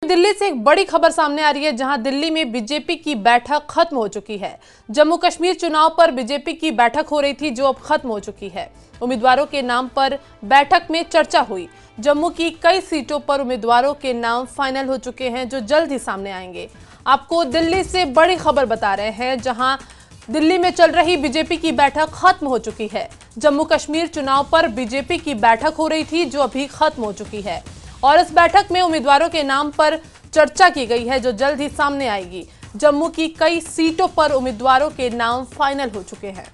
दिल्ली से एक बड़ी खबर सामने आ रही है, जहां दिल्ली में बीजेपी की बैठक खत्म हो चुकी है। जम्मू कश्मीर चुनाव पर बीजेपी की बैठक हो रही थी, जो अब खत्म हो चुकी है। उम्मीदवारों के नाम पर बैठक में चर्चा हुई। जम्मू की कई सीटों पर उम्मीदवारों के नाम फाइनल हो चुके हैं, जो जल्द ही सामने आएंगे। आपको दिल्ली से बड़ी खबर बता रहे हैं, जहां दिल्ली में चल रही बीजेपी की बैठक खत्म हो चुकी है। जम्मू कश्मीर चुनाव पर बीजेपी की बैठक हो रही थी, जो अभी खत्म हो चुकी है, और इस बैठक में उम्मीदवारों के नाम पर चर्चा की गई है, जो जल्द ही सामने आएगी। जम्मू की कई सीटों पर उम्मीदवारों के नाम फाइनल हो चुके हैं।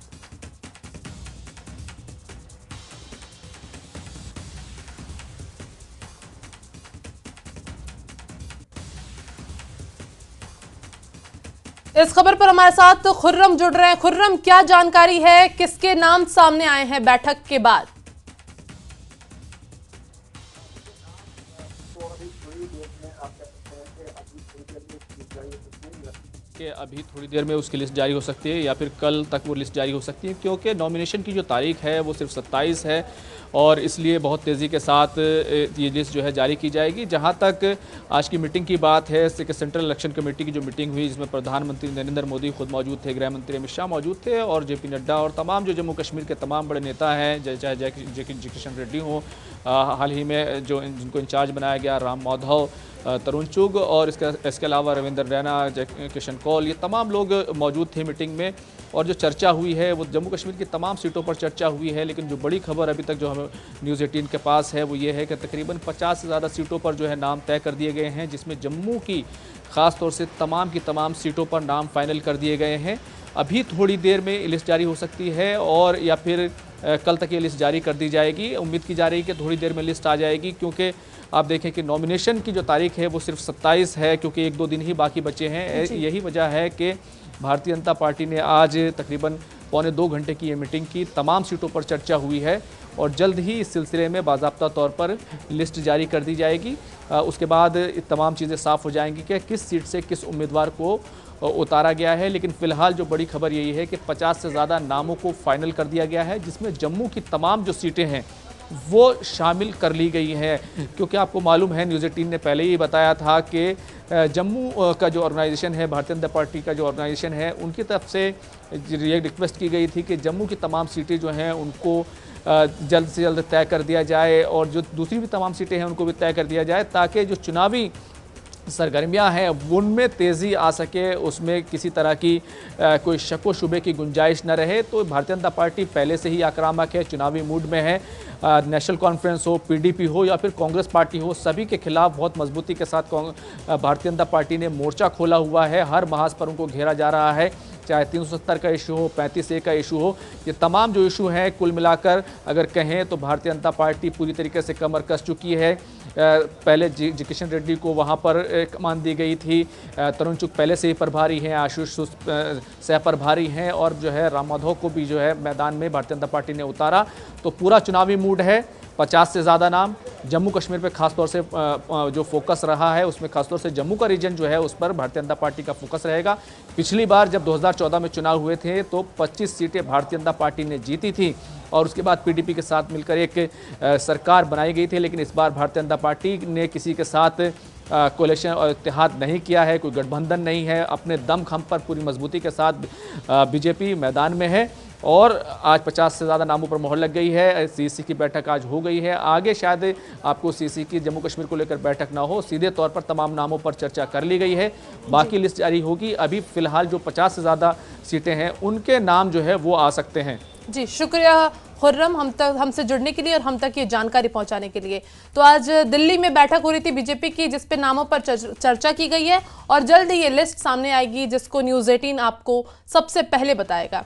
इस खबर पर हमारे साथ खुर्रम जुड़ रहे हैं। खुर्रम, क्या जानकारी है, किसके नाम सामने आए हैं बैठक के बाद? कि अभी थोड़ी देर में उसकी लिस्ट जारी हो सकती है या फिर कल तक वो लिस्ट जारी हो सकती है, क्योंकि नॉमिनेशन की जो तारीख है वो सिर्फ 27 है और इसलिए बहुत तेज़ी के साथ ये लिस्ट जो है जारी की जाएगी। जहां तक आज की मीटिंग की बात है, सेंट्रल इलेक्शन कमेटी की जो मीटिंग हुई, जिसमें प्रधानमंत्री नरेंद्र मोदी खुद मौजूद थे, गृह मंत्री अमित शाह मौजूद थे और जेपी नड्डा और तमाम जो जम्मू कश्मीर के तमाम बड़े नेता हैं, चाहे जय किशन रेड्डी हों, हाल ही में जो जिनको इंचार्ज बनाया गया राम माधव, तरुण चुग और इसके अलावा रविंद्र रैना, किशन कौल, ये तमाम लोग मौजूद थे मीटिंग में। और जो चर्चा हुई है वो जम्मू कश्मीर की तमाम सीटों पर चर्चा हुई है, लेकिन जो बड़ी खबर अभी तक जो हमें न्यूज़ 18 के पास है वो ये है कि तकरीबन 50 से ज़्यादा सीटों पर जो है नाम तय कर दिए गए हैं, जिसमें जम्मू की ख़ास तौर से तमाम की तमाम सीटों पर नाम फाइनल कर दिए गए हैं। अभी थोड़ी देर में लिस्ट जारी हो सकती है और या फिर कल तक ये लिस्ट जारी कर दी जाएगी। उम्मीद की जा रही है कि थोड़ी देर में लिस्ट आ जाएगी, क्योंकि आप देखें कि नॉमिनेशन की जो तारीख है वो सिर्फ 27 है, क्योंकि 1-2 दिन ही बाकी बचे हैं। यही वजह है कि भारतीय जनता पार्टी ने आज तकरीबन पौने 2 घंटे की ये मीटिंग की, तमाम सीटों पर चर्चा हुई है और जल्द ही इस सिलसिले में बाज़ाब्ता तौर पर लिस्ट जारी कर दी जाएगी। उसके बाद तमाम चीज़ें साफ़ हो जाएंगी कि किस सीट से किस उम्मीदवार को उतारा गया है। लेकिन फ़िलहाल जो बड़ी खबर यही है कि 50 से ज़्यादा नामों को फाइनल कर दिया गया है, जिसमें जम्मू की तमाम जो सीटें हैं वो शामिल कर ली गई हैं। क्योंकि आपको मालूम है, न्यूज़ 18 ने पहले ही बताया था कि जम्मू का जो ऑर्गेनाइजेशन है, भारतीय जनता पार्टी का जो ऑर्गेनाइजेशन है, उनकी तरफ से ये रिक्वेस्ट की गई थी कि जम्मू की तमाम सीटें जो हैं उनको जल्द से जल्द तय कर दिया जाए और जो दूसरी भी तमाम सीटें हैं उनको भी तय कर दिया जाए, ताकि जो चुनावी सरगर्मियां हैं उनमें तेज़ी आ सके, उसमें किसी तरह की कोई शक व शुबे की गुंजाइश न रहे। तो भारतीय जनता पार्टी पहले से ही आक्रामक है, चुनावी मूड में है। नेशनल कॉन्फ्रेंस हो, पीडीपी हो या फिर कांग्रेस पार्टी हो, सभी के खिलाफ बहुत मजबूती के साथ भारतीय जनता पार्टी ने मोर्चा खोला हुआ है। हर महाज पर उनको घेरा जा रहा है, चाहे 370 का इशू हो, 35A का इशू हो, ये तमाम जो इशू हैं कुल मिलाकर अगर कहें तो भारतीय जनता पार्टी पूरी तरीके से कमर कस चुकी है। पहले किशन रेड्डी को वहाँ पर कमान दी गई थी, तरुण चुग पहले से ही प्रभारी हैं, आशीष सह प्रभारी हैं और जो है राम माधव को भी जो है मैदान में भारतीय जनता पार्टी ने उतारा। तो पूरा चुनावी मूड है। 50 से ज़्यादा नाम जम्मू कश्मीर पे खासतौर से जो फोकस रहा है, उसमें खासतौर से जम्मू का रीजन जो है उस पर भारतीय जनता पार्टी का फोकस रहेगा। पिछली बार जब 2014 में चुनाव हुए थे तो 25 सीटें भारतीय जनता पार्टी ने जीती थी और उसके बाद पीडीपी के साथ मिलकर एक सरकार बनाई गई थी। लेकिन इस बार भारतीय जनता पार्टी ने किसी के साथ कोalition और इत्तेहाद नहीं किया है, कोई गठबंधन नहीं है। अपने दम खम पर पूरी मजबूती के साथ बीजेपी मैदान में है और आज 50 से ज़्यादा नामों पर मोहर लग गई है। सीसी की बैठक आज हो गई है। आगे शायद आपको सीसी की जम्मू कश्मीर को लेकर बैठक ना हो, सीधे तौर पर तमाम नामों पर चर्चा कर ली गई है। बाकी लिस्ट जारी होगी। अभी फ़िलहाल जो 50 से ज़्यादा सीटें हैं उनके नाम जो है वो आ सकते हैं। जी, शुक्रिया खुर्रम हमसे जुड़ने के लिए और हम तक ये जानकारी पहुंचाने के लिए। तो आज दिल्ली में बैठक हो रही थी बीजेपी की, जिस पे नामों पर चर्चा की गई है और जल्द ही ये लिस्ट सामने आएगी, जिसको न्यूज़ 18 आपको सबसे पहले बताएगा।